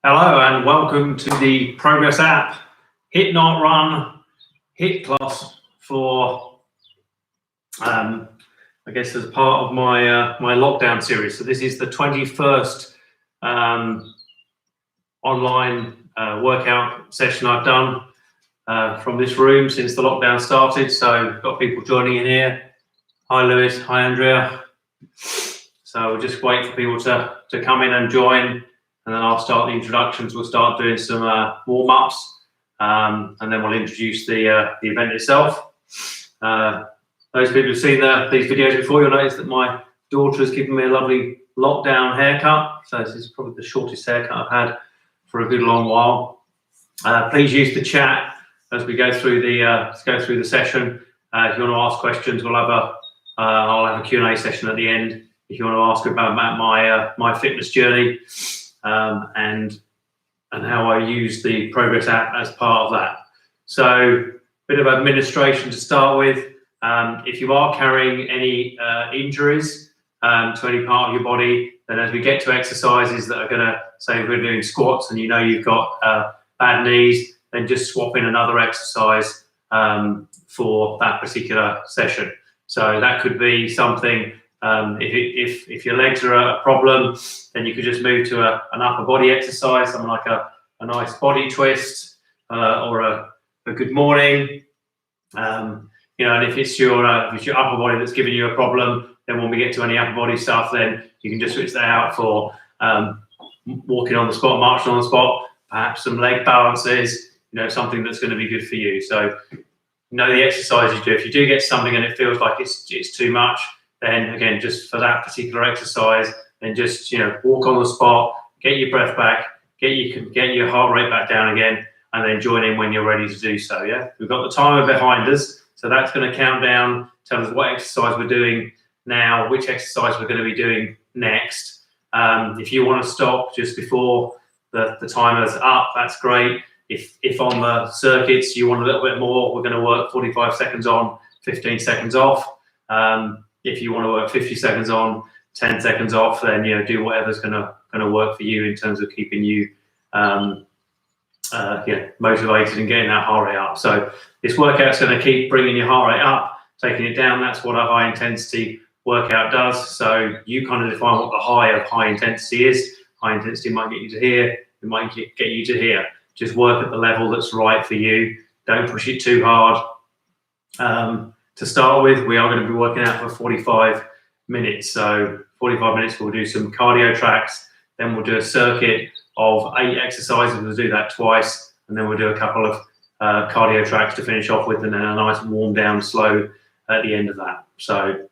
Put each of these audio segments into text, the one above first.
Hello and welcome to the Progress app HIIT Not Run HIIT class for I guess as part of my my lockdown series. So this is the 21st online workout session I've done from this room since the lockdown started. So we've got people joining in here. Hi Lewis, hi Andrea. So we'll just wait for people to come in and join. And then I'll start the introductions. We'll start doing some warm-ups, and then we'll introduce the event itself. Those people who've seen these videos before, you'll notice that my daughter has given me a lovely lockdown haircut. So this is probably the shortest haircut I've had for a good long while. Please use the chat as we go through the session. If you want to ask questions, I'll have a Q&A session at the end. If you want to ask about my fitness journey. And how I use the Progress app as part of that. So, bit of administration to start with. If you are carrying any injuries to any part of your body, then as we get to exercises that are going to, say we're doing squats and you know you've got bad knees, then just swap in another exercise for that particular session. So that could be something. If your legs are a problem, then you could just move to an upper body exercise, something like a nice body twist or a good morning. And if it's your upper body that's giving you a problem, then when we get to any upper body stuff, then you can just switch that out for walking on the spot, marching on the spot, perhaps some leg balances, something that's going to be good for you. So know the exercise you do. If you do get something and it feels like it's too much, then again, just for that particular exercise, then just walk on the spot, get your breath back, get your heart rate back down again, and then join in when you're ready to do so. Yeah, we've got the timer behind us, so that's going to count down, tell us what exercise we're doing now, which exercise we're going to be doing next. If you want to stop just before the timer's up, that's great. If on the circuits you want a little bit more, we're going to work 45 seconds on, 15 seconds off. If you want to work 50 seconds on, 10 seconds off, then do whatever's going to work for you in terms of keeping you motivated and getting that heart rate up. So this workout's going to keep bringing your heart rate up, taking it down. That's what a high intensity workout does. So you kind of define what the high of high intensity is. High intensity might get you to here, it might get you to here. Just work at the level that's right for you. Don't push it too hard. To start with, we are going to be working out for 45 minutes. So 45 minutes, we'll do some cardio tracks. Then we'll do a circuit of 8 exercises. We'll do that twice. And then we'll do a couple of cardio tracks to finish off with, and then a nice warm down slow at the end of that. So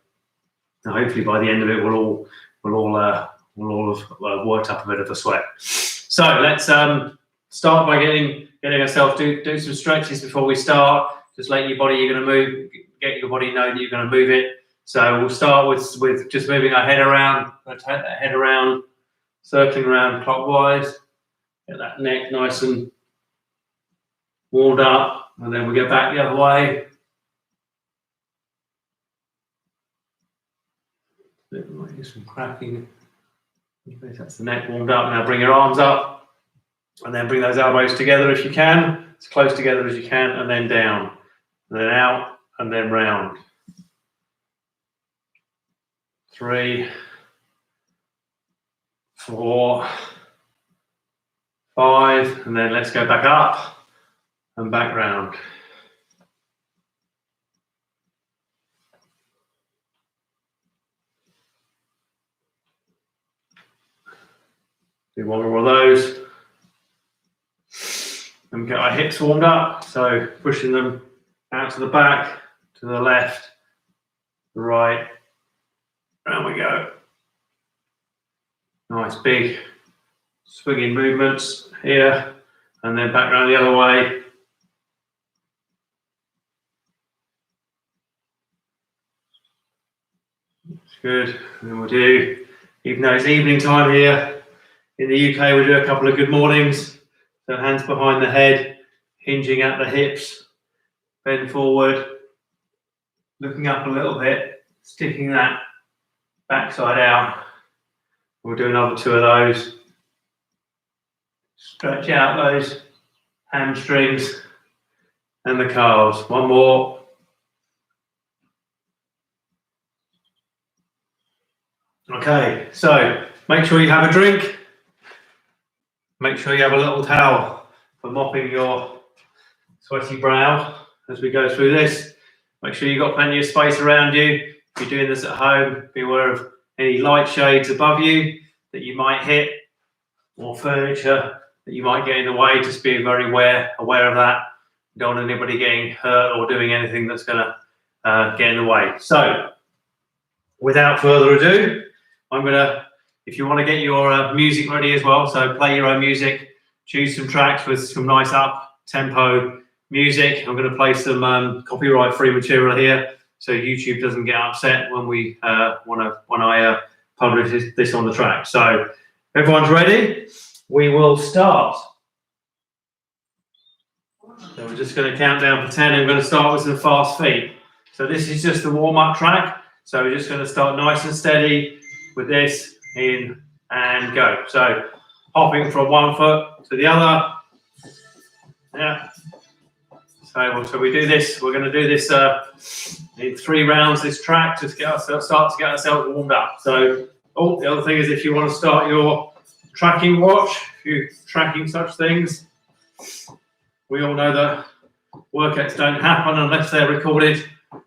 hopefully by the end of it, we'll all have worked up a bit of a sweat. So let's start by getting ourselves, do some stretches before we start. Just let your body, you're going to move, get your body know that you're going to move it. So we'll start with just moving our head around. Let's take that head around, circling around clockwise. Get that neck nice and warmed up, and then we'll get back the other way. Might hear some cracking. That's the neck warmed up. Now bring your arms up, and then bring those elbows together if you can, as close together as you can, and then down. And then out, and then round. 3, 4, 5, and then let's go back up and back round. Do one more of those. And we get our hips warmed up, so pushing them out to the back, to the left, the right, round we go. Nice big swinging movements here, and then back round the other way. That's good. And then we'll do, even though it's evening time here in the UK, we'll do a couple of good mornings. So hands behind the head, hinging at the hips, bend forward, looking up a little bit, sticking that backside out. We'll do another 2 of those. Stretch out those hamstrings and the calves. One more. Okay, so make sure you have a drink. Make sure you have a little towel for mopping your sweaty brow as we go through this. Make sure you've got plenty of space around you. If you're doing this at home, be aware of any light shades above you that you might hit, or furniture that you might get in the way. Just be very aware of that. You don't want anybody getting hurt or doing anything that's going to get in the way. So, without further ado, I'm going to, if you want to get your music ready as well, so play your own music, choose some tracks with some nice up-tempo music. I'm going to play some copyright-free material here, so YouTube doesn't get upset when we when I publish this on the track. So, everyone's ready? We will start. So we're just going to count down for 10. I'm going to start with some fast feet. So this is just the warm-up track. So we're just going to start nice and steady with this, in and go. So hopping from one foot to the other. Yeah. So we do this. We're going to do this in 3 rounds. This track, just start to get ourselves warmed up. So the other thing is, if you want to start your tracking watch, if you're tracking such things, we all know that workouts don't happen unless they're recorded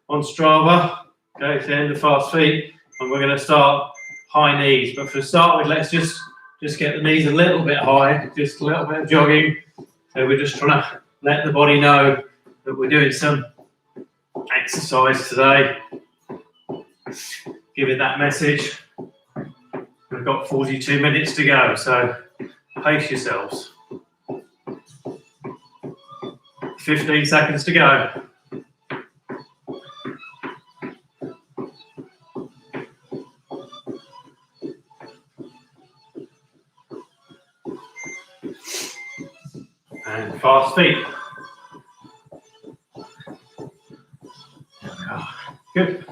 on Strava. Okay, it's the end of fast feet, and we're going to start high knees. But to start with, let's just get the knees a little bit high, just a little bit of jogging. So we're just trying to let the body know that we're doing some exercise today. Give it that message. We've got 42 minutes to go, so pace yourselves. 15 seconds to go. And fast feet. Good.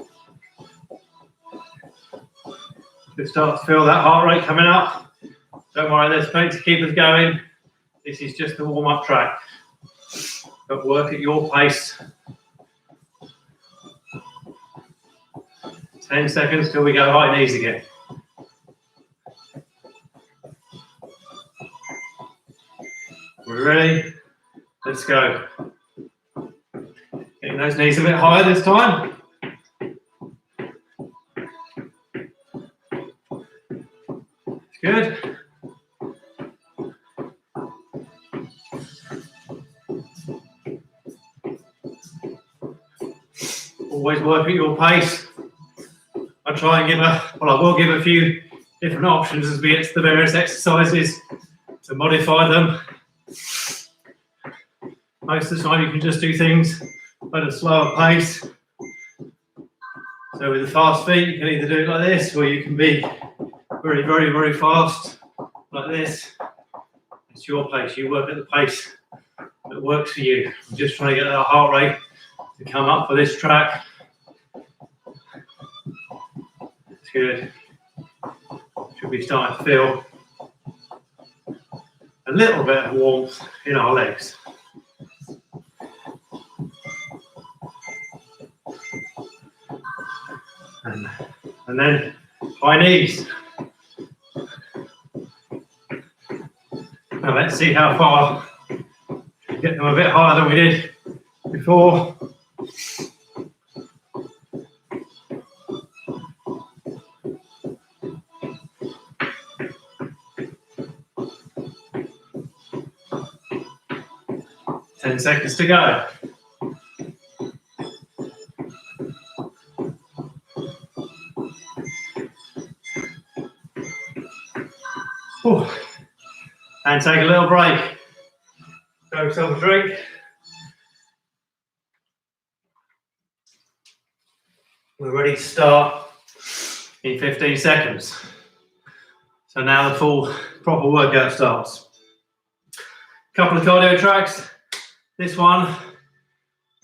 Just start to feel that heart rate coming up. Don't worry, there's plenty to keep us going. This is just the warm-up track. But work at your pace. 10 seconds till we go high knees again. We're ready? Let's go. Getting those knees a bit higher this time. Good. Always work at your pace. I try and I will give a few different options as we get to the various exercises to modify them. Most of the time you can just do things at a slower pace. So with the fast feet, you can either do it like this, or you can be very, very, very fast like this. It's your pace. You work at the pace that works for you. I'm just trying to get that heart rate to come up for this track. It's good. Should be starting to feel a little bit of warmth in our legs. And then high knees. Now let's see how far. Get them a bit higher than we did before. Ten seconds to go. Ooh. And take a little break. Go yourself a drink. We're ready to start in 15 seconds. So now the full proper workout starts. Couple of cardio tracks. This one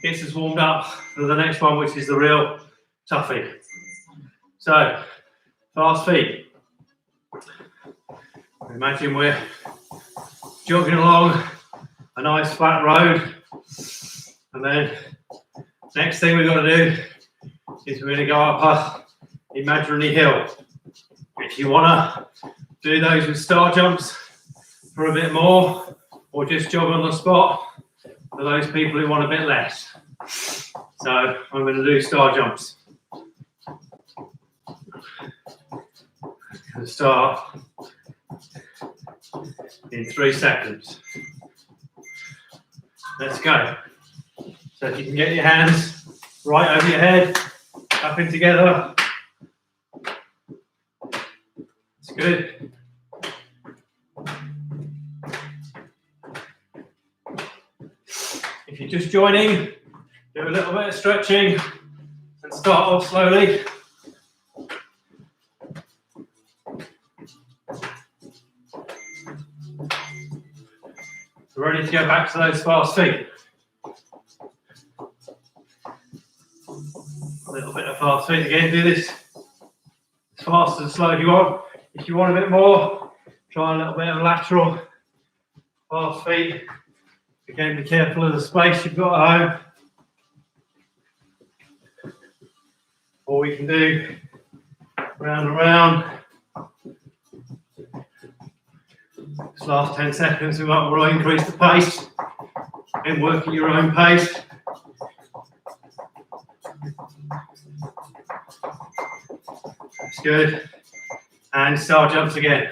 gets us warmed up for the next one, which is the real toughie. So, fast feet. Imagine we're jogging along a nice flat road. And then next thing we've got to do is we're going to go up an imaginary hill. If you want to do those with star jumps for a bit more, or just jog on the spot for those people who want a bit less. So I'm going to do star jumps. And start in 3 seconds. Let's go. So if you can get your hands right over your head, tapping together. That's good. If you're just joining, do a little bit of stretching and start off slowly. We're ready to go back to those fast feet. A little bit of fast feet again. Do this as fast and slow as you want. If you want a bit more, try a little bit of lateral fast feet. Again, be careful of the space you've got at home. Or we can do round and round. This last 10 seconds, we might want to increase the pace and work at your own pace. That's good. And star jumps again.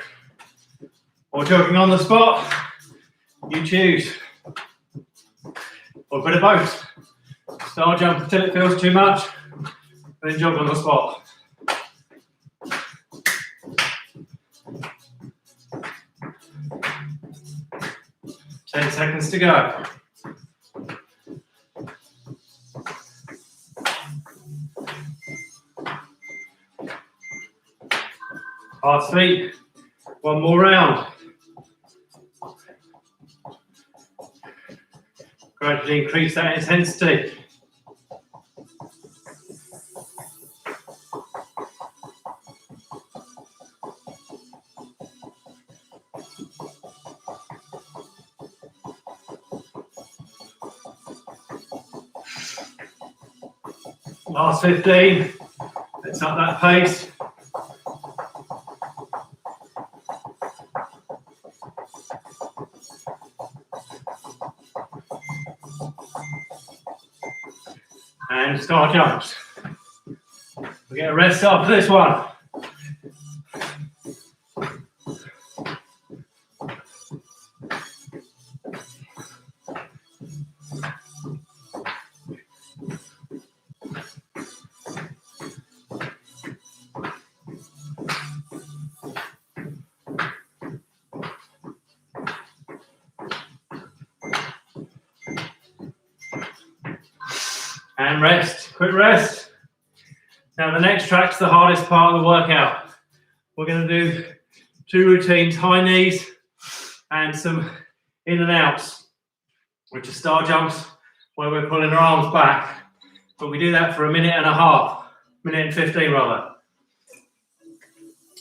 Or jogging on the spot, you choose. Or a bit of both. Star jump until it feels too much, then jog on the spot. 10 seconds to go. Fast feet. One more round. Gradually increase that intensity. Last 15. Let's up that pace. And star jumps. We'll get a rest after this one. And rest, quick rest. Now the next track's the hardest part of the workout. We're going to do 2 routines, high knees and some in and outs, which are star jumps where we're pulling our arms back. But we do that for 1.5 minutes, minute and 15 rather.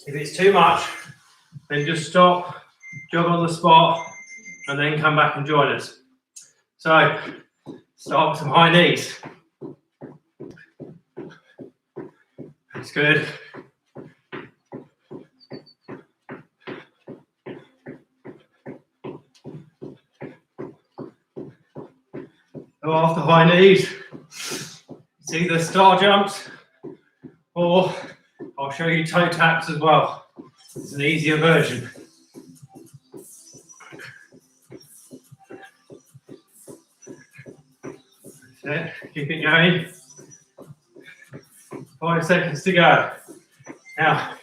If it's too much, then just stop, jog on the spot, and then come back and join us. So start with some high knees. That's good. So after high knees, it's either star jumps or I'll show you toe taps as well. It's an easier version. That's it. Keep it going. 5 seconds to go. Now,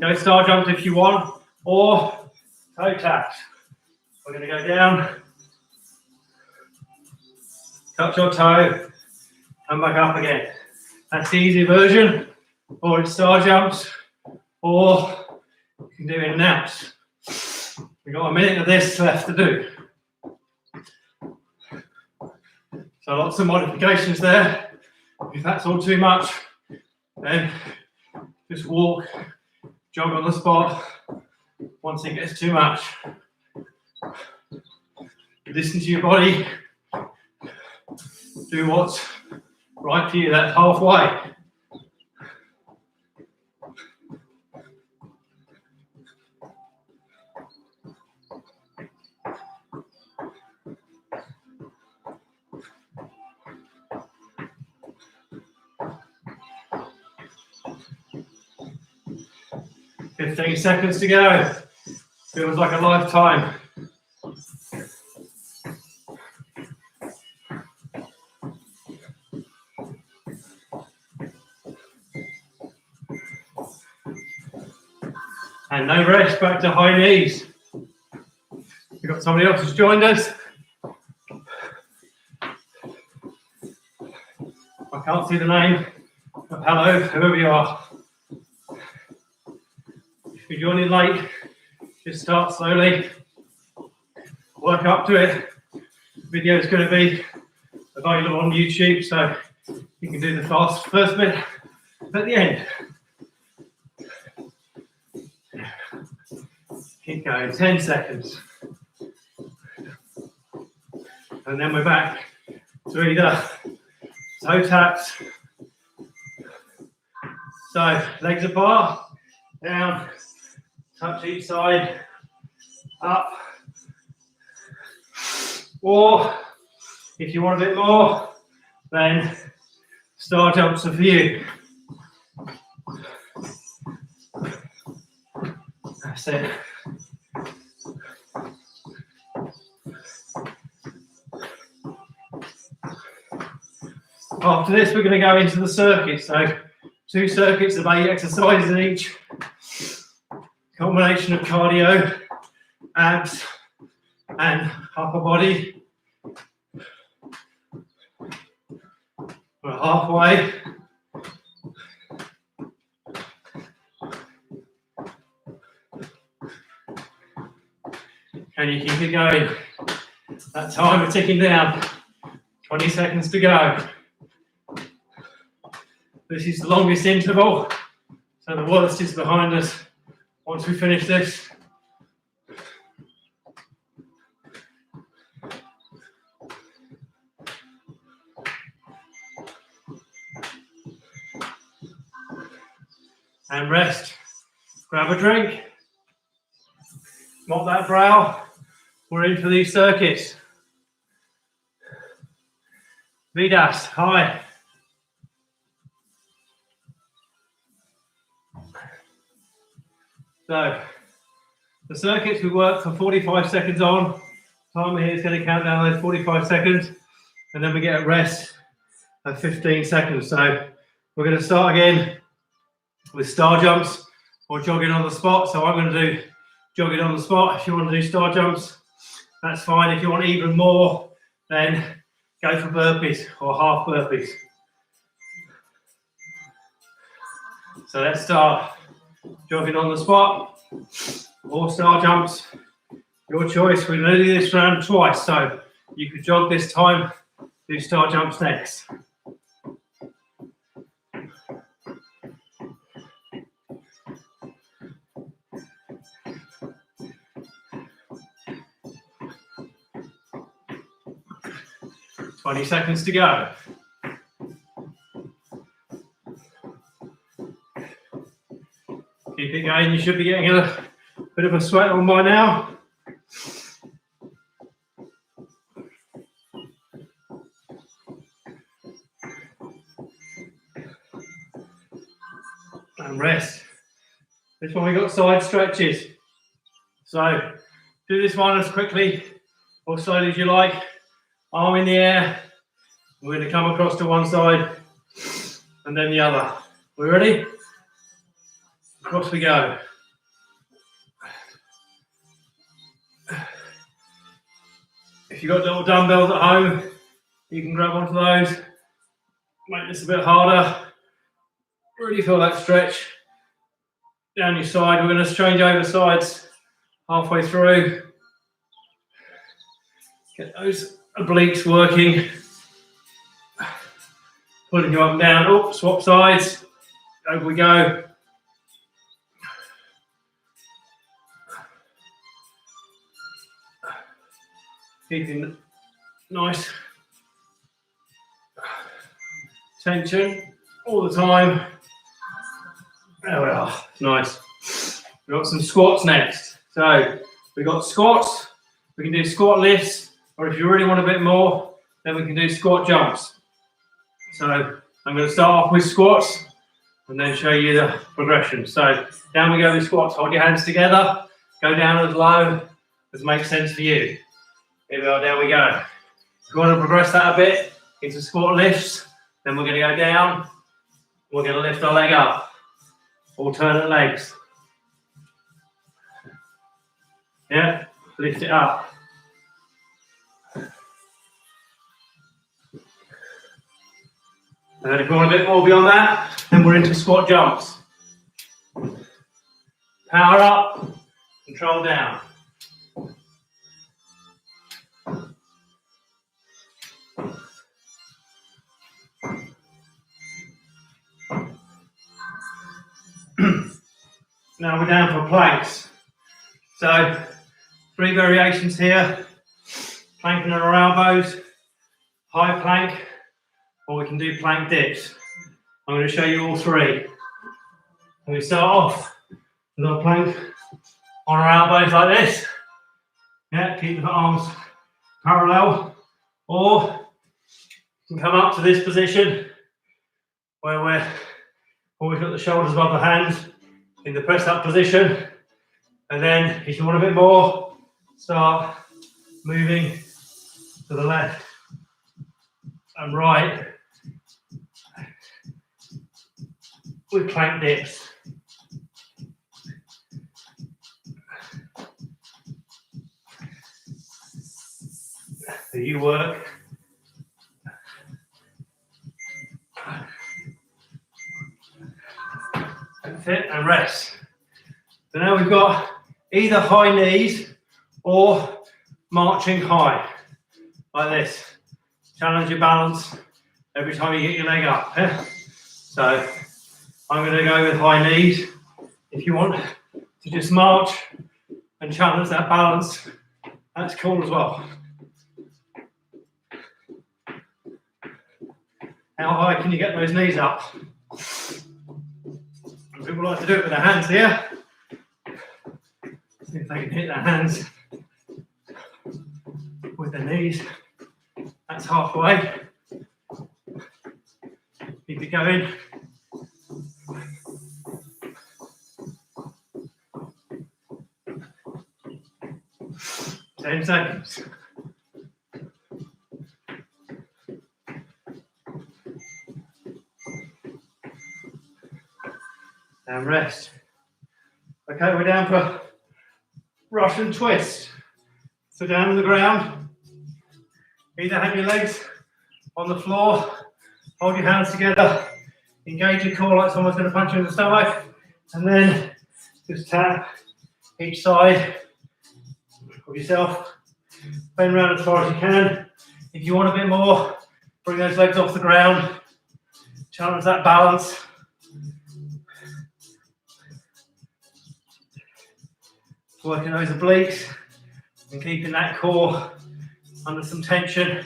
go star jumps if you want, or toe taps. We're going to go down, touch your toe, come back up again. That's the easy version, or it's star jumps, or you can do in and outs. We've got 1 minute of this left to do. So lots of modifications there. If that's all too much, then just walk, jog on the spot once it gets too much. Listen to your body. Do what's right for you. That's halfway. "15 seconds to go." Feels like a lifetime. And no rest, back to high knees. We've got somebody else who's joined us. I can't see the name, but hello, whoever you are. If you're joining late, just start slowly. Work up to it. The video is going to be available on YouTube, so you can do the first bit at the end. Keep going, 10 seconds. And then we're back to either toe taps. So legs apart, down, touch each side, up. Or if you want a bit more, then star jumps are for you. That's it. After this, we're going to go into the circuit. So 2 circuits of 8 exercises in each. Combination of cardio, abs, and upper body. We're halfway. Can you keep it going? That time we're ticking down. 20 seconds to go. This is the longest interval, so the worst is behind us. Once we finish this, and rest. Grab a drink. Mop that brow. We're in for these circuits. Vidas, hi. So, the circuits we work for 45 seconds on. Timer here is going to count down those 45 seconds, and then we get a rest of 15 seconds. So, we're going to start again with star jumps or jogging on the spot. So, I'm going to do jogging on the spot. If you want to do star jumps, that's fine. If you want even more, then go for burpees or half burpees. So, let's start. Jogging on the spot or star jumps, your choice. We're going to do this round twice, so you could jog this time, do star jumps next. "20 seconds to go." Keep it going, you should be getting a bit of a sweat on by now. And rest. This one we got side stretches. So do this one as quickly or slowly as you like. Arm in the air. We're going to come across to one side and then the other. We ready? Across we go. If you've got little dumbbells at home, you can grab onto those. Make this a bit harder. Really feel that stretch down your side. We're going to change over sides halfway through. Get those obliques working. Pulling you up and down. Oh, swap sides. Over we go. Keeping nice tension all the time. There we are, nice. We've got some squats next. So we've got squats, we can do squat lifts, or if you really want a bit more, then we can do squat jumps. So I'm going to start off with squats and then show you the progression. So down we go with squats. Hold your hands together, go down as low as makes sense for you. Here we are, down we go. If you want to progress that a bit into squat lifts, then we're going to go down, we're going to lift our leg up. Alternate legs. Yeah, lift it up. And then if you want a bit more beyond that, then we're into squat jumps. Power up, control down. Now we're down for planks. So 3 variations here. Planking on our elbows, high plank, or we can do plank dips. I'm going to show you all 3. And we start off with our plank on our elbows like this. Yeah, keep the arms parallel. Or you can come up to this position where we're always got the shoulders above the hands in the press up position. And then if you want a bit more, start moving to the left and right with plank dips. So you work. That's it, and rest. So now we've got either high knees or marching high, like this. Challenge your balance every time you get your leg up. Yeah? So I'm going to go with high knees. If you want to just march and challenge that balance, that's cool as well. How high can you get those knees up? People like to do it with their hands here. See if they can hit their hands with their knees. That's halfway. Keep it going. Ten seconds. And rest. Okay, we're down for Russian twist. So down on the ground. Either have your legs on the floor, hold your hands together, engage your core like someone's going to punch you in the stomach, and then just tap each side of yourself. Bend around as far as you can. If you want a bit more, bring those legs off the ground. Challenge that balance. Working those obliques and keeping that core under some tension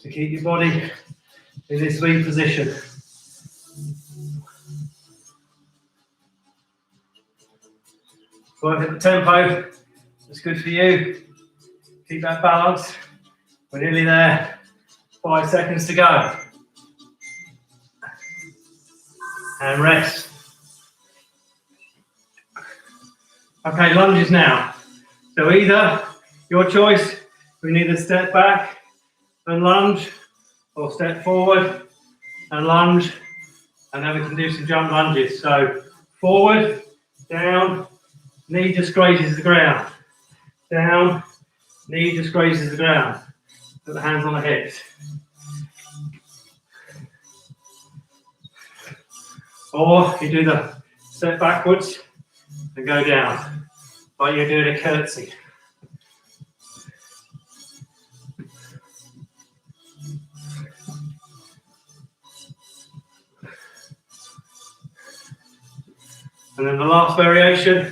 to keep your body in this V position. Work at the tempo that's good for you. Keep that balance. We're nearly there. 5 seconds to go. And rest. Okay, lunges now. So either, your choice, we can either step back and lunge, or step forward and lunge, and then we can do some jump lunges. So forward, down, knee just grazes the ground. Down, knee just grazes the ground. Put the hands on the hips. Or you do the step backwards and go down, like you're doing a curtsy. And then the last variation,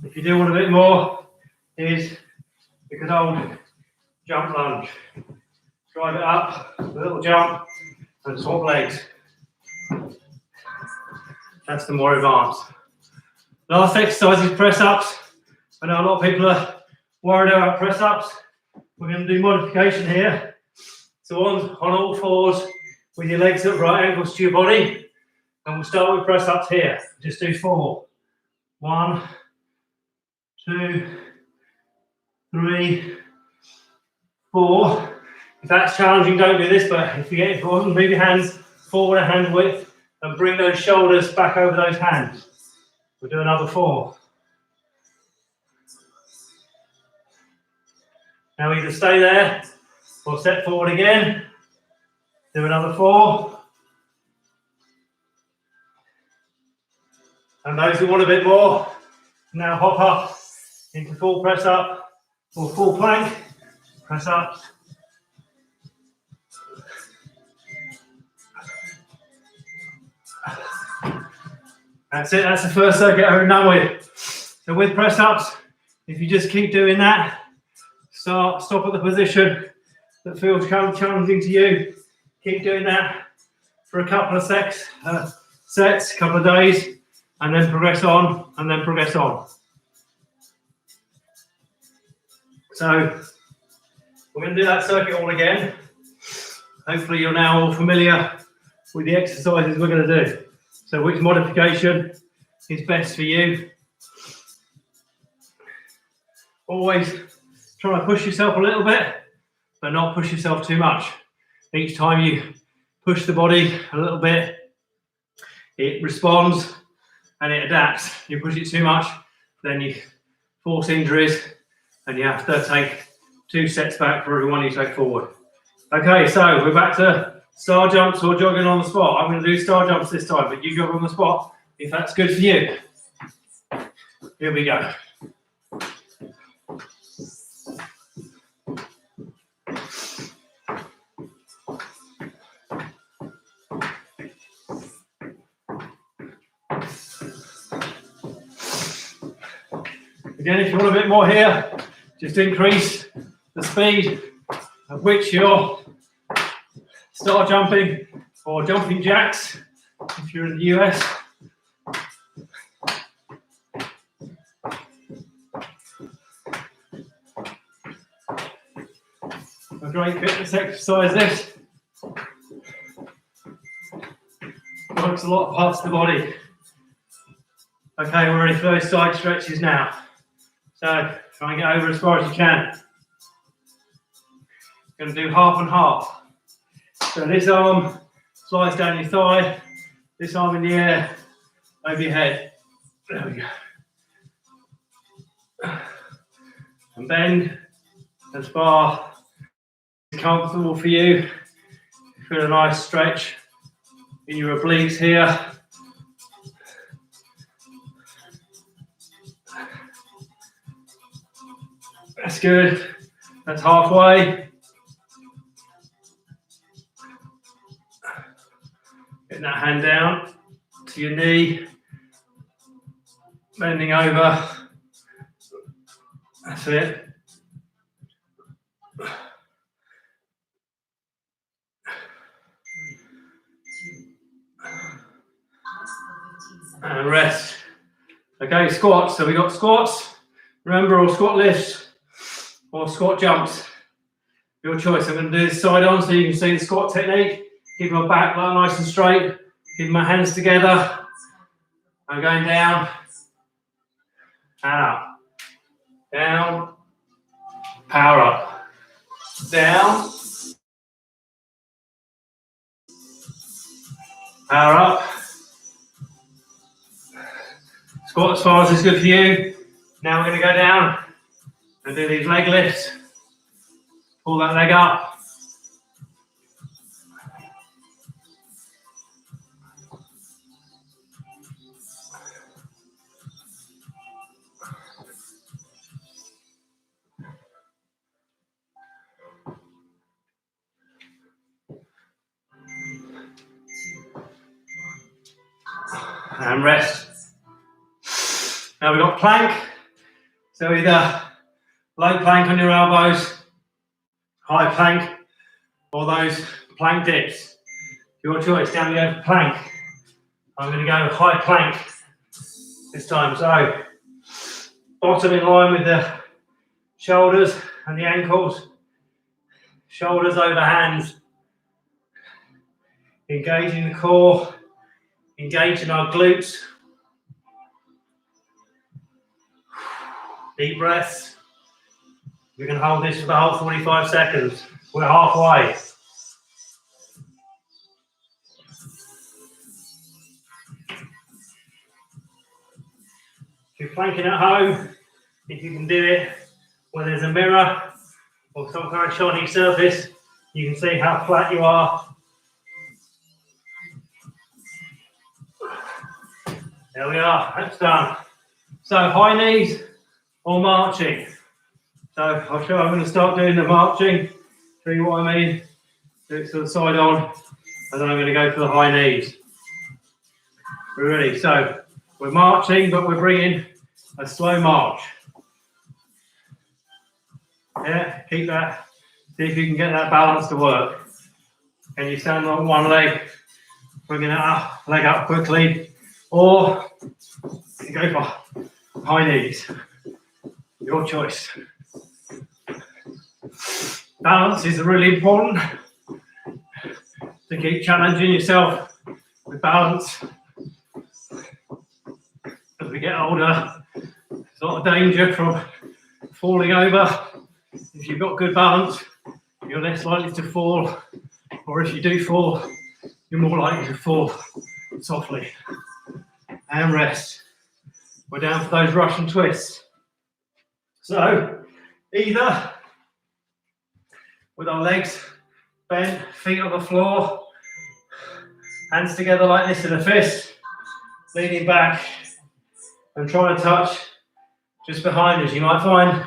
if you do want a bit more, is the good old jump lunge. Drive it up, a little jump, and swap legs. That's the more advanced. Last exercise is press-ups. I know a lot of people are worried about press-ups. We're going to do modification here. So on all fours with your legs at right angles to your body. And we'll start with press-ups here. Just do 4. 1, 2, 3, 4. If that's challenging, don't do this, but if you want, move your hands forward a hand width and bring those shoulders back over those hands. We'll do another 4. Now either stay there or step forward again. Do another 4. And those who want a bit more, now hop up into full press up or full plank. Press up. That's it, that's the first circuit over and done with. So with press ups, if you just keep doing that, stop at the position that feels challenging to you. Keep doing that for a couple of sets, a couple of days, and then progress on, and then progress on. So we're going to do that circuit all again. Hopefully you're now all familiar with the exercises we're going to do. So which modification is best for you? Always try to push yourself a little bit, but not push yourself too much. Each time you push the body a little bit, it responds and it adapts. You push it too much, then you force injuries and you have to take 2 sets back for every one you take forward. Okay, so we're back to star jumps or jogging on the spot. I'm going to do star jumps this time, but you jog on the spot if that's good for you. Here we go. Again, if you want a bit more here, just increase the speed at which you're star jumping or jumping jacks if you're in the US. A great fitness exercise this. Works a lot of parts of the body. Okay, we're ready for those side stretches now. So try and get over as far as you can. Going to do half and half. So this arm slides down your thigh, this arm in the air over your head. There we go. And bend as far as comfortable for you. Feel a nice stretch in your obliques here. That's good. That's halfway. Getting that hand down to your knee. Bending over. That's it. And rest. Okay, squats. So we got squats. Remember, or squat lifts or squat jumps. Your choice. I'm going to do this side on so you can see the squat technique. Keep my back nice and straight. Keep my hands together. I'm going down and up. Down. Power up. Down. Power up. Squat as far as is good for you. Now we're going to go down and do these leg lifts. Pull that leg up. And rest. Now we've got plank. So either low plank on your elbows, high plank, or those plank dips. Your choice. Now we go for plank. I'm going to go high plank this time. So bottom in line with the shoulders and the ankles. Shoulders over hands. Engaging the core. Engaging our glutes. Deep breaths. We can hold this for the whole 45 seconds. We're halfway. If you're planking at home, if you can do it where there's a mirror or some kind of shiny surface, you can see how flat you are. There we are, that's done. So high knees or marching. So I'm going to start doing the marching, show you what I mean. Do it to the side on, and then I'm going to go for the high knees. We're ready. So we're marching, but we're bringing a slow march. Yeah, keep that. See if you can get that balance to work. Can you stand on one leg, bringing it up, leg up quickly, or you go for high knees. Your choice. Balance is really important to keep challenging yourself with balance. As we get older, there's a lot of danger from falling over. If you've got good balance, you're less likely to fall, or if you do fall, you're more likely to fall softly. And rest. We're down for those Russian twists. So, either with our legs bent, feet on the floor, hands together like this in a fist, leaning back and trying to touch just behind us. You might find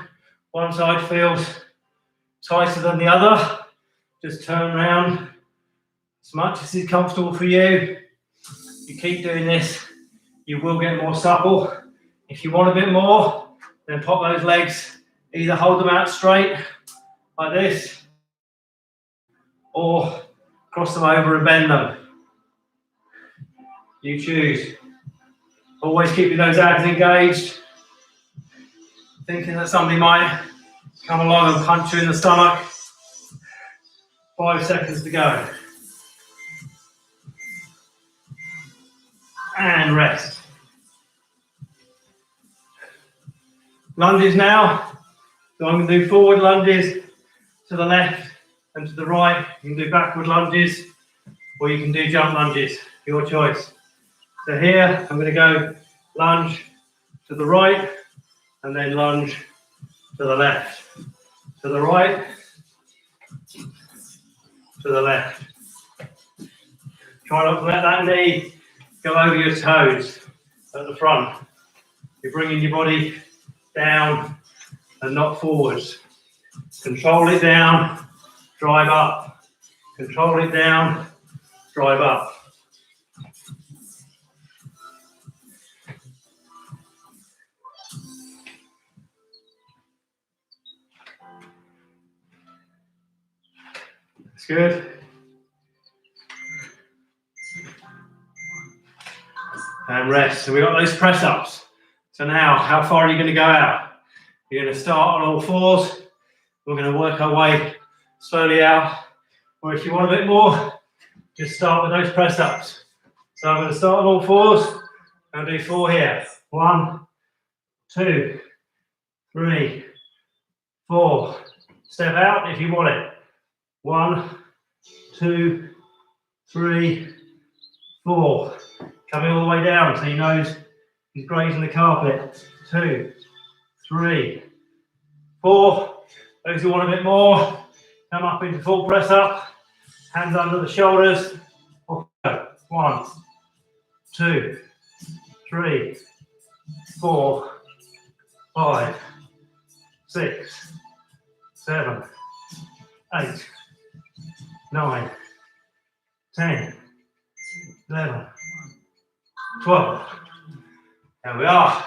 one side feels tighter than the other. Just turn around as much as is comfortable for you. You keep doing this, you will get more supple. If you want a bit more, then pop those legs, either hold them out straight like this, or cross them over and bend them. You choose. Always keeping those abs engaged, thinking that somebody might come along and punch you in the stomach. 5 seconds to go. And rest. Lunges now. So I'm going to do forward lunges to the left and to the right. You can do backward lunges or you can do jump lunges, your choice. So here I'm going to go lunge to the right and then lunge to the left. To the right, to the left. Try not to let that knee go over your toes at the front. You're bringing your body down and not forwards. Control it down, drive up. Control it down, drive up. That's good. And rest. So we've got those press ups. So now, how far are you going to go out? You're going to start on all fours. We're going to work our way slowly out. Or if you want a bit more, just start with those press ups. So I'm going to start on all fours. I'll do 4 here. 1, 2, 3, 4. Step out if you want it. 1, 2, 3, 4. Coming all the way down so your nose is grazing the carpet. 2, 3, 4. Those who want a bit more, come up into full press up. Hands under the shoulders. 1, 2, 3, 4, 5, 6, 7, 8, 9, 10, 11, 12. There we are.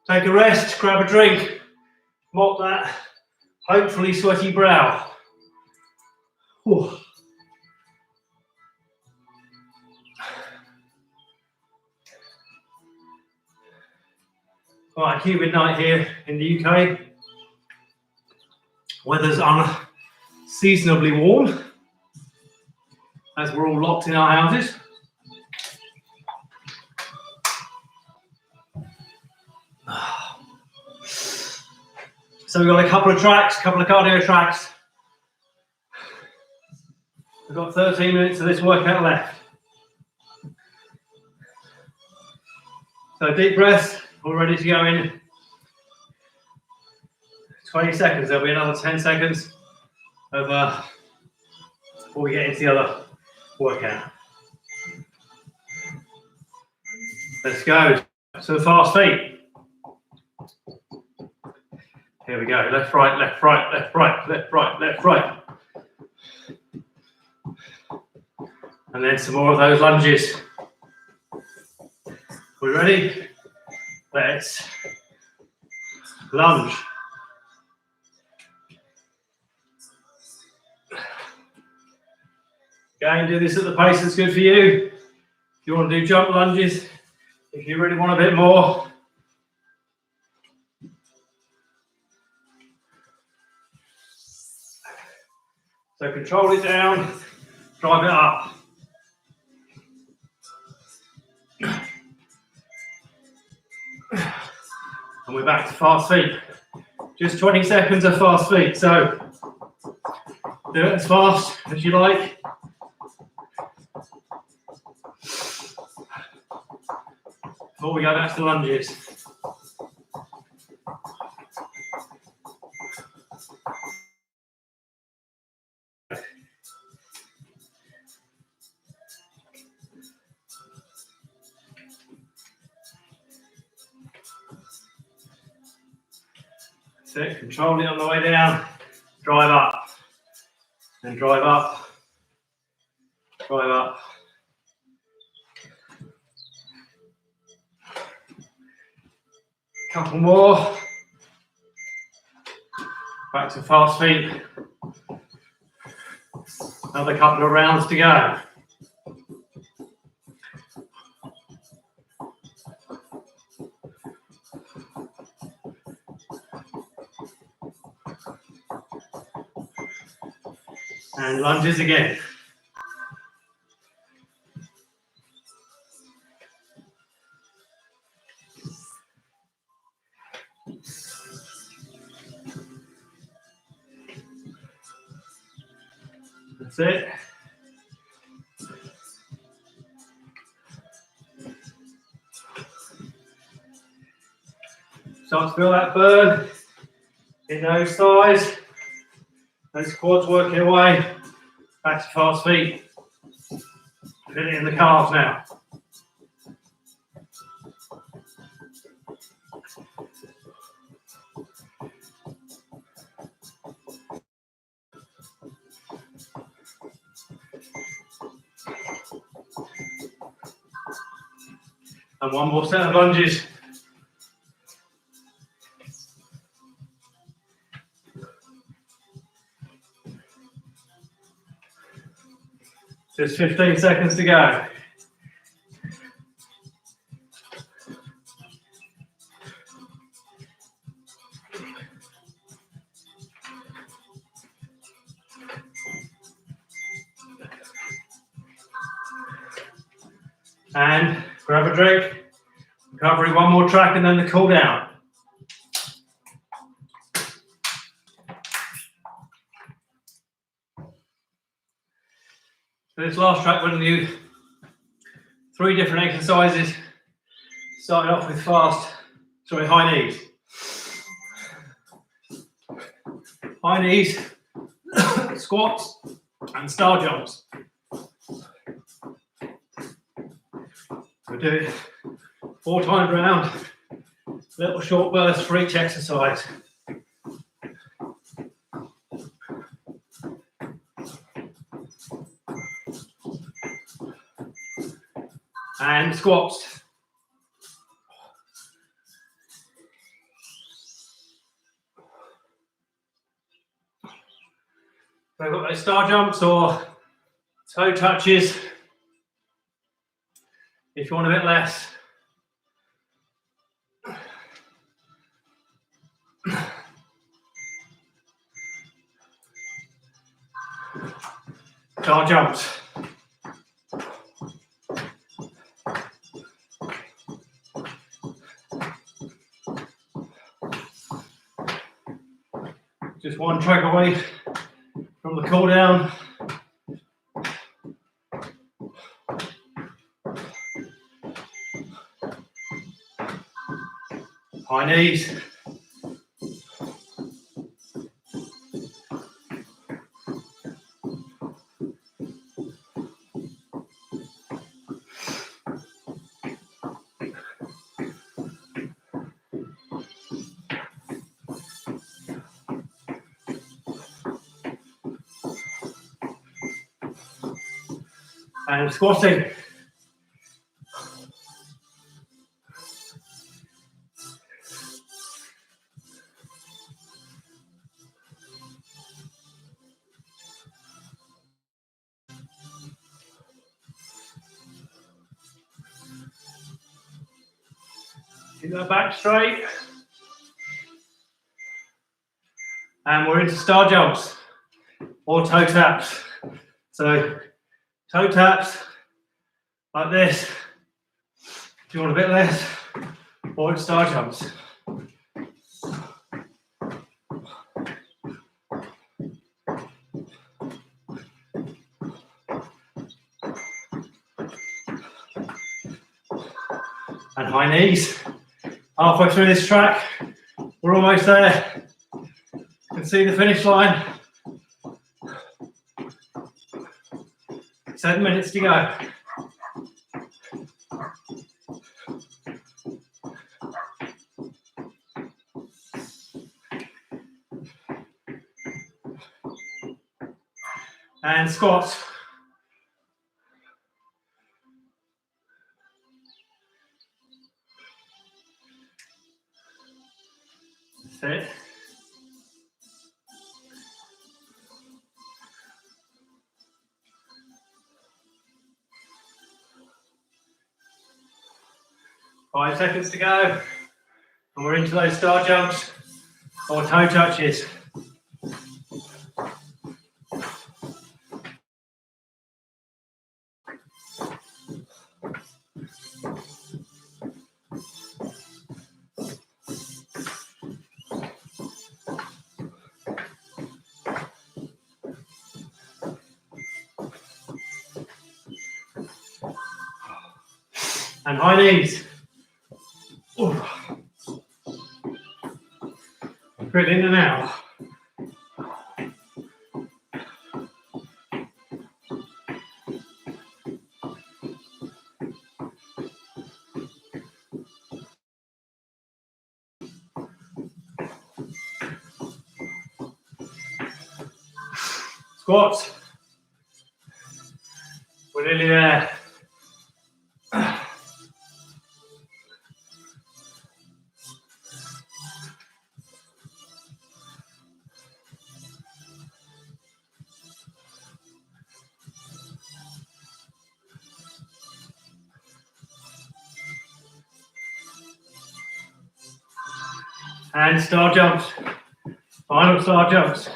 Take a rest, grab a drink. mop that hopefully sweaty brow. Whew. Right, humid night here in the UK. Weather's unseasonably warm as we're all locked in our houses. So we've got a couple of cardio tracks. We've got 13 minutes of this workout left. So deep breaths, we're ready to go in 20 seconds. There'll be another 10 seconds of before we get into the other workout. Let's go. So fast feet. Here we go. Left, right, left, right, left, right, left, right, left, right. And then some more of those lunges. We ready? Let's lunge. Again, do this at the pace that's good for you. If you want to do jump lunges, if you really want a bit more. So control it down, drive it up. And we're back to fast feet. Just 20 seconds of fast feet. So do it as fast as you like. Before we go back to the lunges. That's it. Control it on the way down. Drive up. Then drive up. Drive up. Couple more. Back to fast feet. Another couple of rounds to go. And lunges again. That's it. Start to feel that burn in those thighs. Those quads working away. Back to fast feet. Feel it in the calves now. And one more set of lunges. Just 15 seconds to go. And grab a drink. Recovery, one more track, and then the cool down. So this last track, we're going to do 3 different exercises. Starting off with high knees. High knees, squats, and star jumps. We'll do it 4 times round, little short bursts for each exercise. And squats. So I've got those star jumps or toe touches. If you want a bit less. Star jumps. Just one track away from the cool down. High knees. And squatting. Keep that back straight. And we're into star jumps or toe taps. So toe taps like this. If you want a bit less, or it's star jumps. And high knees. Halfway through this track, we're almost there. You can see the finish line. 7 minutes to go. And squats. That's it. Five seconds to go. And we're into those star jumps or toe touches. And high knees. Ooh. Breathe in and out. Squats. We're nearly there. And star jumps. Final star jumps.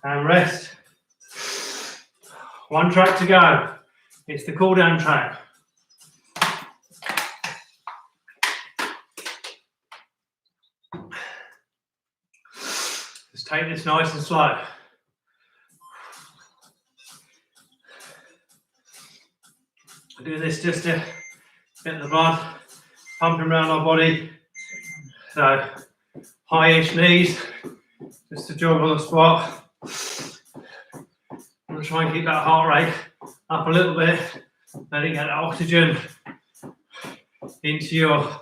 And rest. One track to go. It's the cool down track. Just take this nice and slow. I do this just to get the blood pumping around our body. So high-ish knees, just to jog on the spot. I'm going to try and keep that heart rate up a little bit, letting get oxygen into your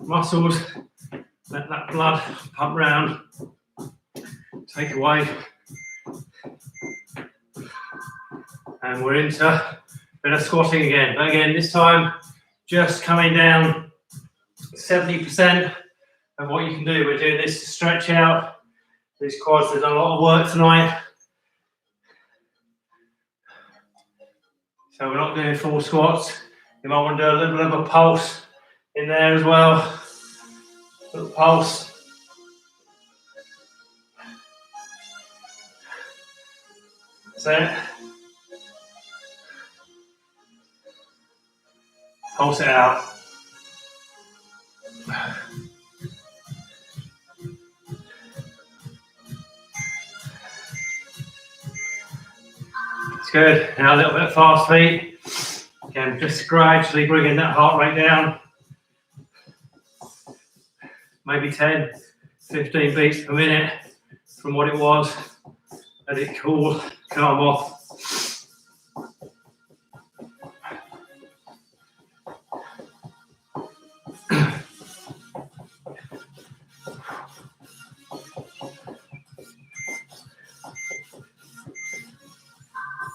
muscles Let that blood pump round. Take away. And we're into a bit of squatting again. But again, this time, just coming down 70% of what you can do. We're doing this to stretch out these quads. They've done a lot of work tonight. So we're not doing full squats. You might want to do a little bit of a pulse in there as well. Little pulse. That's it. Pulse it out. It's good. Now a little bit of fast feet. Again, just gradually bringing that heart rate down. Maybe 10, 15 beats per minute from what it was. Let it cool, calm off.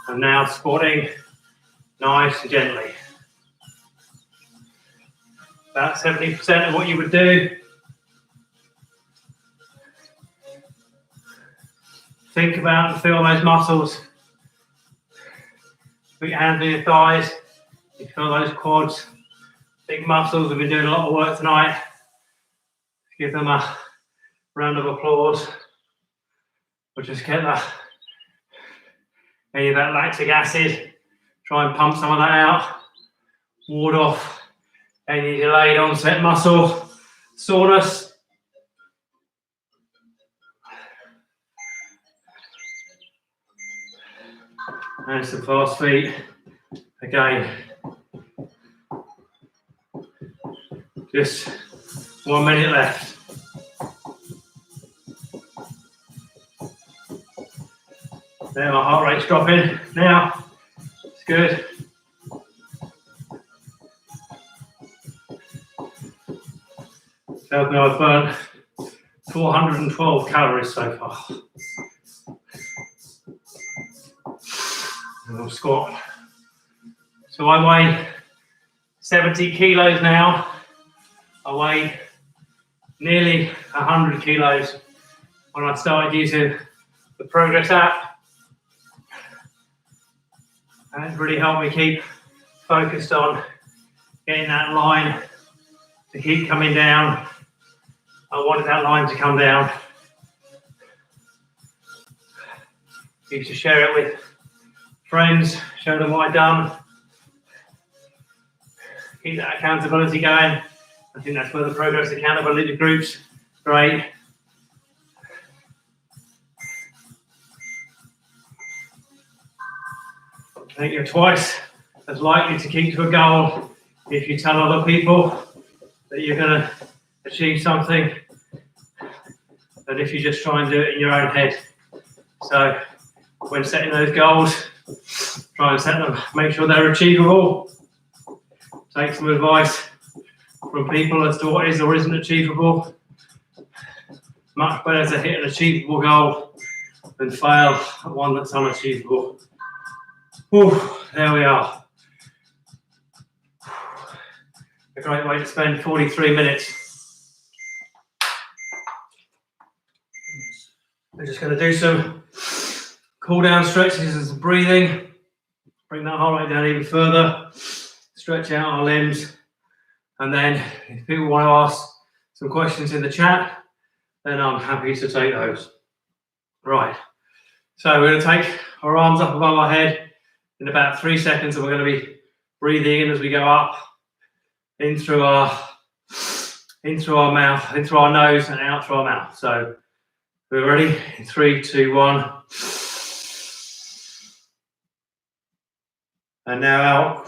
And now squatting nice and gently. About 70% of what you would do. Think about and feel those muscles. Put your hands on your thighs. You feel those quads. Big muscles. We've been doing a lot of work tonight. Give them a round of applause. We'll just get any of that lactic acid. Try and pump some of that out. Ward off any delayed onset muscle soreness. And some fast feet. Again, just 1 minute left. There, my heart rate's dropping now. It's good. So I've burnt 412 calories so far. And we'll squat. So I weigh 70 kilos now. I weighed nearly 100 kilos when I started using the Progress app. And it's really helped me keep focused on getting that line to keep coming down. I wanted that line to come down. Used to share it with friends, show them what I've done. Keep that accountability going. I think that's where the Progress accountability group's great. I think you're twice as likely to keep to a goal if you tell other people that you're going to achieve something than if you just try and do it in your own head. So when setting those goals, try and set them, make sure they're achievable. Take some advice from people as to what is or isn't achievable. Much better to hit an achievable goal than fail at one that's unachievable. Whew, there we are. A great way to spend 43 minutes. We're just going to do some cool down stretches and some breathing. Bring that heart rate down even further. Stretch out our limbs. And then if people want to ask some questions in the chat, then I'm happy to take those. Right. So we're going to take our arms up above our head in about 3 seconds, and we're going to be breathing in as we go up, in through our mouth, in through our nose, and out through our mouth. So we're ready? 3, 2, 1. And now out.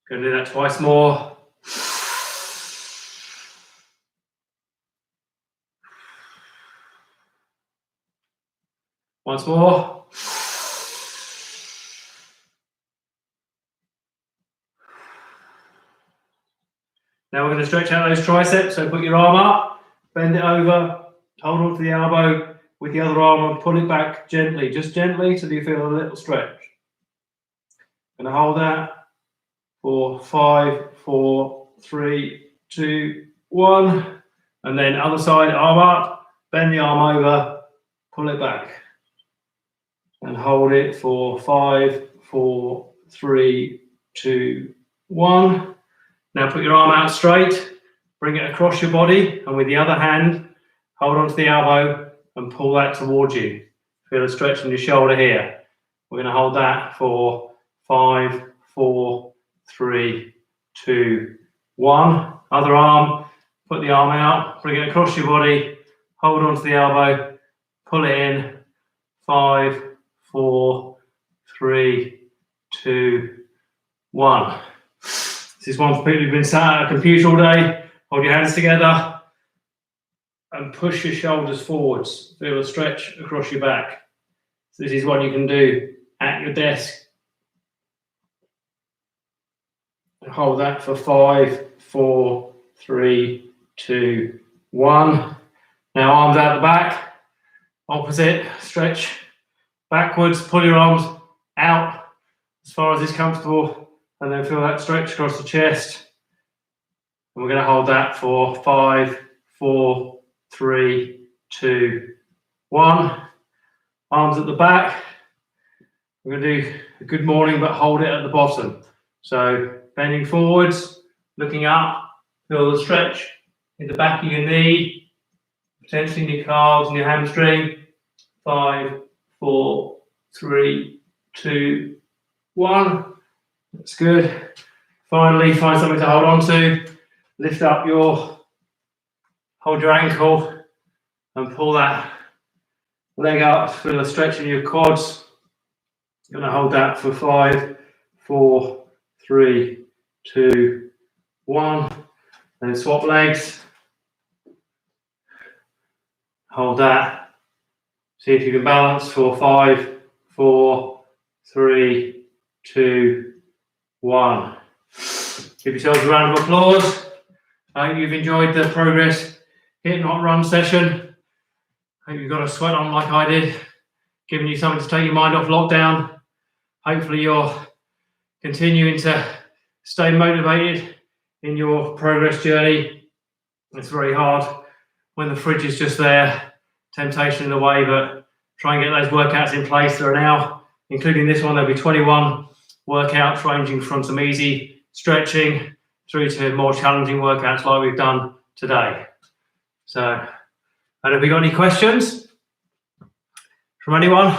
Going to do that twice more. Once more. Now we're going to stretch out those triceps. So put your arm up, bend it over, hold on to the elbow with the other arm and pull it back gently, just gently till you feel a little stretch. Going to hold that for 5, 4, 3, 2, 1. And then other side, arm up, bend the arm over, pull it back. And hold it for 5, 4, 3, 2, 1. Now put your arm out straight, bring it across your body, and with the other hand, hold onto the elbow and pull that towards you. Feel a stretch in your shoulder here. We're going to hold that for 5, 4, 3, 2, 1. Other arm, put the arm out, bring it across your body, hold onto the elbow, pull it in. 5, 4, 3, 2, 1. This is one for people who've been sat at a computer all day. Hold your hands together and push your shoulders forwards. Feel a stretch across your back. So this is one you can do at your desk. Hold that for 5, 4, 3, 2, 1. Now arms out the back. Opposite, stretch backwards, pull your arms out as far as is comfortable, and then feel that stretch across the chest. And we're going to hold that for 5, 4, 3, 2, 1. Arms at the back. We're going to do a good morning, but hold it at the bottom. So bending forwards, looking up, feel the stretch in the back of your knee, potentially in your calves and your hamstring. 5, 4, 3, 2, 1. That's good. Finally, find something to hold on to. Lift up hold your ankle and pull that leg up. Feel a stretch in your quads. You're going to hold that for 5, 4, 3, 2, 1. Then swap legs. Hold that. See if you can balance for 5, 4, 3, 2, 1. Give yourselves a round of applause. I hope you've enjoyed the Progress HIIT Not Run session. I hope you've got a sweat on like I did, giving you something to take your mind off lockdown. Hopefully you're continuing to stay motivated in your progress journey. It's very hard when the fridge is just there, temptation in the way, but try and get those workouts in place. There are now, including this one, there'll be 21 workouts ranging from some easy stretching through to more challenging workouts like we've done today. So, and have we got any questions from anyone?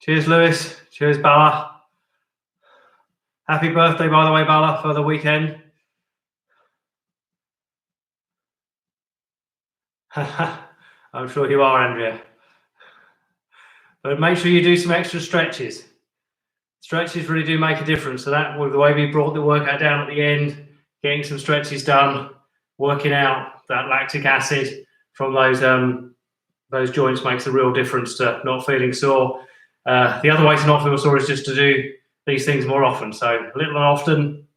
Cheers, Lewis. Cheers, Bala. Happy birthday, by the way, Bala, for the weekend. I'm sure you are, Andrea. But make sure you do some extra stretches. Stretches really do make a difference. So that, with the way we brought the workout down at the end, getting some stretches done, working out that lactic acid from those joints makes a real difference to not feeling sore. The other way to not feel sore is just to do these things more often. So a little and often.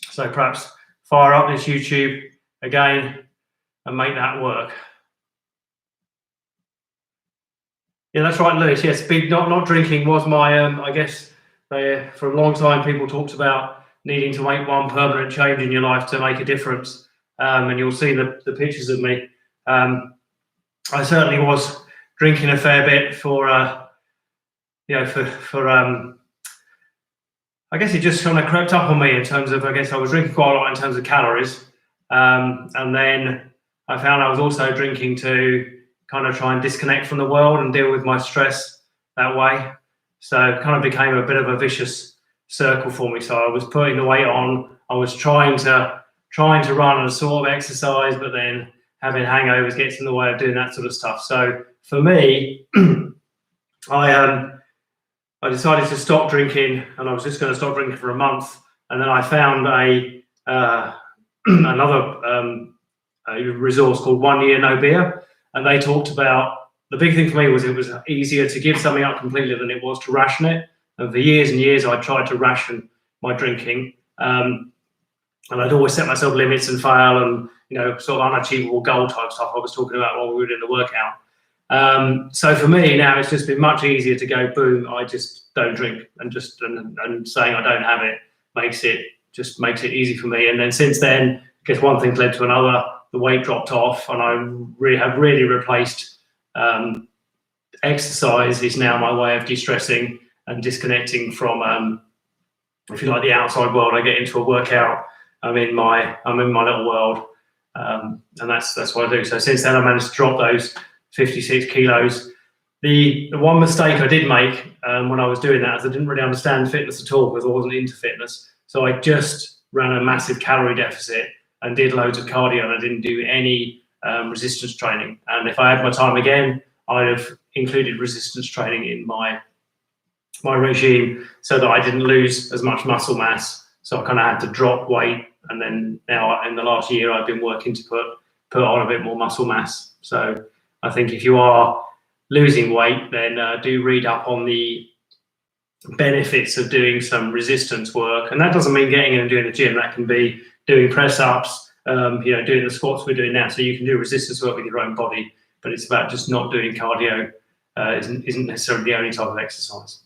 So perhaps fire up this YouTube again and make that work. Yeah, that's right, Lewis. Yes, not drinking was my, I guess, for a long time people talked about needing to make one permanent change in your life to make a difference. And you'll see the pictures of me. I certainly was drinking a fair bit for I guess it just kind of crept up on me in terms of, I guess I was drinking quite a lot in terms of calories. And then I found I was also drinking to kind of try and disconnect from the world and deal with my stress that way. So it kind of became a bit of a vicious circle for me. So I was putting the weight on, I was trying to run and sort of exercise, but then having hangovers gets in the way of doing that sort of stuff. So for me, I decided to stop drinking, and I was just going to stop drinking for a month. And then I found another resource called 1 Year No Beer. And they talked about, the big thing for me was it was easier to give something up completely than it was to ration it. And for years and years, I tried to ration my drinking. And I'd always set myself limits and fail, and sort of unachievable goal type stuff I was talking about while we were doing the workout. So for me now, it's just been much easier to go, boom, I just don't drink, and saying I don't have it makes it easy for me. And then since then, I guess one thing's led to another. The weight dropped off, and I have really replaced exercise is now my way of de-stressing and disconnecting from, if you like, the outside world. I get into a workout, I'm in my little world, and that's what I do. So since then, I managed to drop those 56 kilos. The one mistake I did make when I was doing that is I didn't really understand fitness at all, because I wasn't into fitness. So I just ran a massive calorie deficit and did loads of cardio, and I didn't do any resistance training. And if I had my time again, I'd have included resistance training in my regime so that I didn't lose as much muscle mass. So I kind of had to drop weight, and then now in the last year I've been working to put on a bit more muscle mass. So I think if you are losing weight, then do read up on the benefits of doing some resistance work. And that doesn't mean getting in and doing the gym. That can be doing press ups, doing the squats we're doing now. So you can do resistance work with your own body, but it's about just not doing cardio. Isn't necessarily the only type of exercise.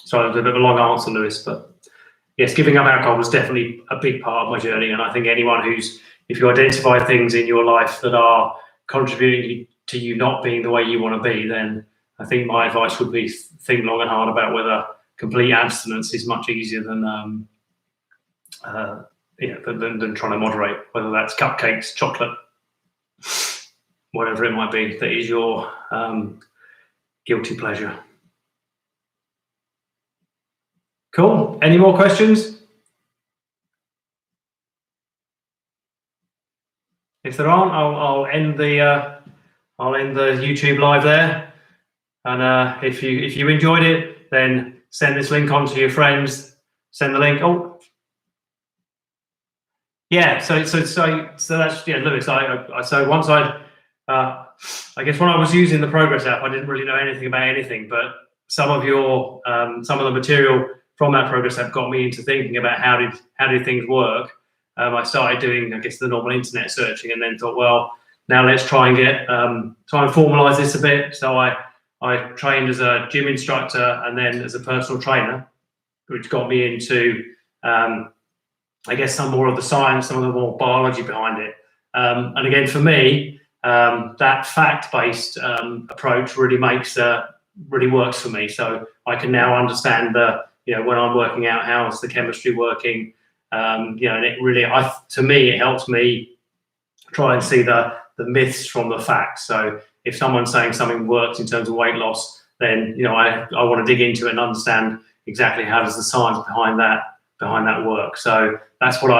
So it was a bit of a long answer, Lewis, but yes, giving up alcohol was definitely a big part of my journey. And I think anyone if you identify things in your life that are contributing to you not being the way you want to be, then I think my advice would be think long and hard about whether complete abstinence is much easier than trying to moderate, whether that's cupcakes, chocolate, whatever it might be that is your guilty pleasure. Cool. Any more questions? If there aren't, I'll end the YouTube live there. And if you enjoyed it, then send this link on to your friends. Send the link. Oh, yeah. So that's Lewis. So once I guess when I was using the Progress app, I didn't really know anything about anything, but some of the material from that Progress app got me into thinking about how did things work. I started doing, I guess, the normal internet searching, and then thought, well, now let's try and formalize this a bit. So I trained as a gym instructor and then as a personal trainer, which got me into, I guess, some more of the science, some of the more biology behind it. And again, for me, that fact-based approach really works for me. So I can now understand when I'm working out, how's the chemistry working, and it really, to me, it helps me try and see the myths from the facts. So if someone's saying something works in terms of weight loss, then I want to dig into it and understand exactly how does the science behind that work. So that's what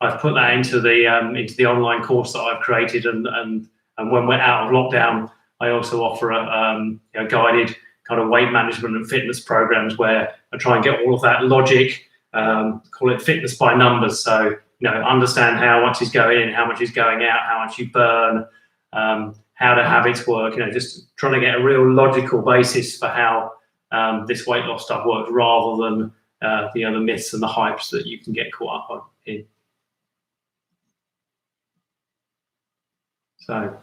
I've put that into the online course that I've created, and when we're out of lockdown, I also offer a guided kind of weight management and fitness programs where I try and get all of that logic, call it fitness by numbers. So, understand how much is going in, how much is going out, how much you burn, how the habits work, just trying to get a real logical basis for how this weight loss stuff works, rather than the myths and the hypes that you can get caught up in. So,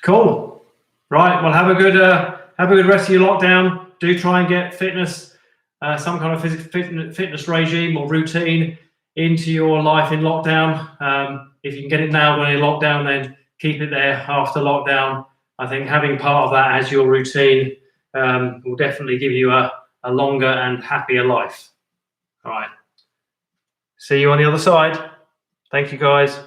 cool. Right, well, have a good rest of your lockdown. Do try and get fitness, some kind of fitness regime or routine into your life in lockdown. If you can get it now when you're locked down, then keep it there after lockdown. I think having part of that as your routine will definitely give you a longer and happier life. All right. See you on the other side. Thank you, guys.